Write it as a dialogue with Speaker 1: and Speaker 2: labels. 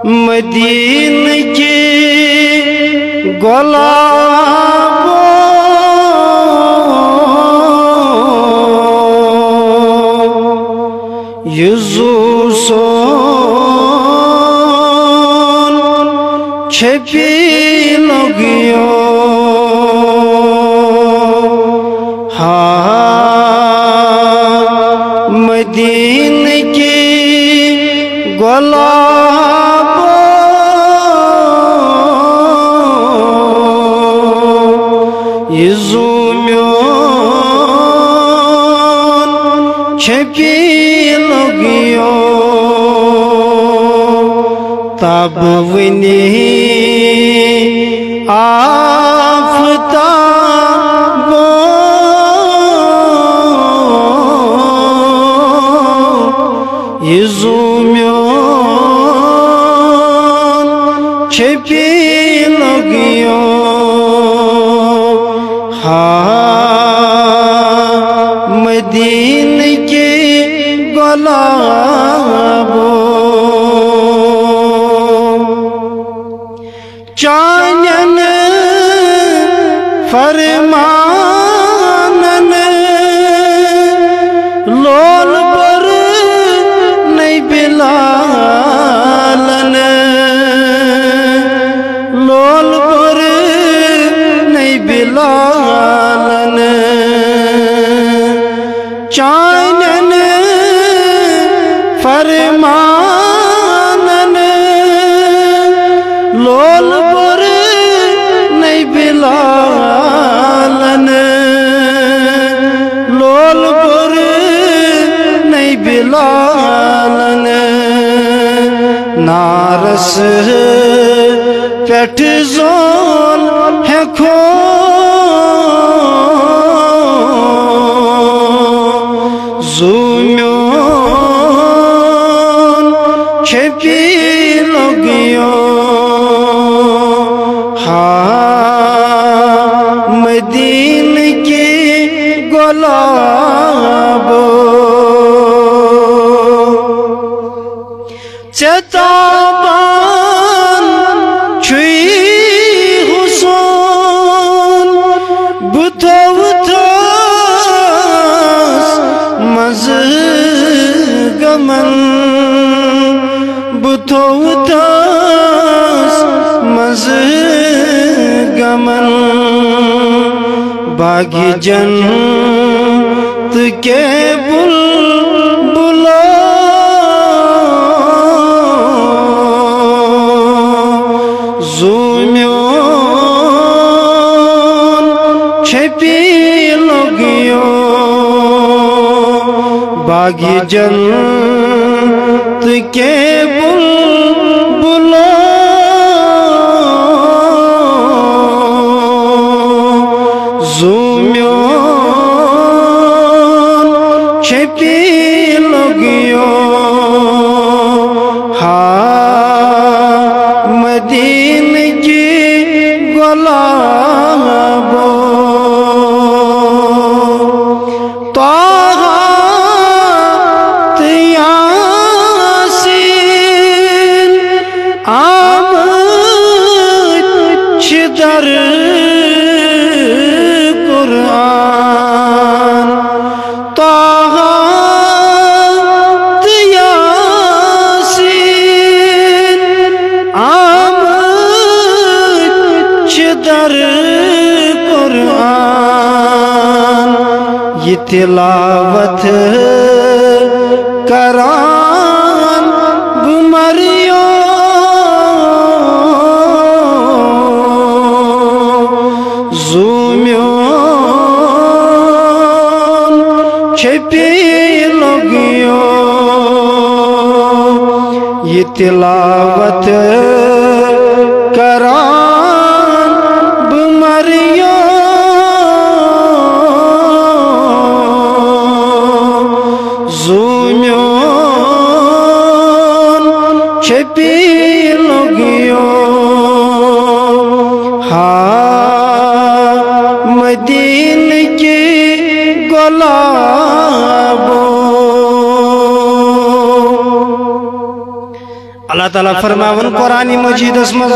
Speaker 1: مدینہ کی گلابوں یزو سون چھپی لگیوں مدینہ کی گلابوں یزو میون چھپی لگیوں تب ونی یزو میون چھپی لگیوں مدینہ کی گلابوں چانن فرمانن لول پر نہیں بلالن لول پر نہیں بلالن چانن فرمانن لول پر نہیں بلالن لول پر نہیں بلالن نارس پیٹھ زون ہے کھو زومیون چھپی لگیوں مدینہ کی گلابوں چتابان چھوئی حسون بتوتاس مزگمن بتوتاس مزگمن باغی جنت کے بلبلوں زومیون چھپی لگیوں باغی جنت کے بلبلوں زومیون چھپی لگیوں مدینہ کی گلابوں طاہت یاسین آمد چھدر قرآن طاہت یاسین آمد چھدر قرآن یہ تلاوت کران بمریوں زومیون چھپی لگیوں یہ تلاوت کران بمریوں زومیون چھپی لگیوں مدینہ کی گلابوں اللہ تعالیٰ فرماون قرآن مجید اسمد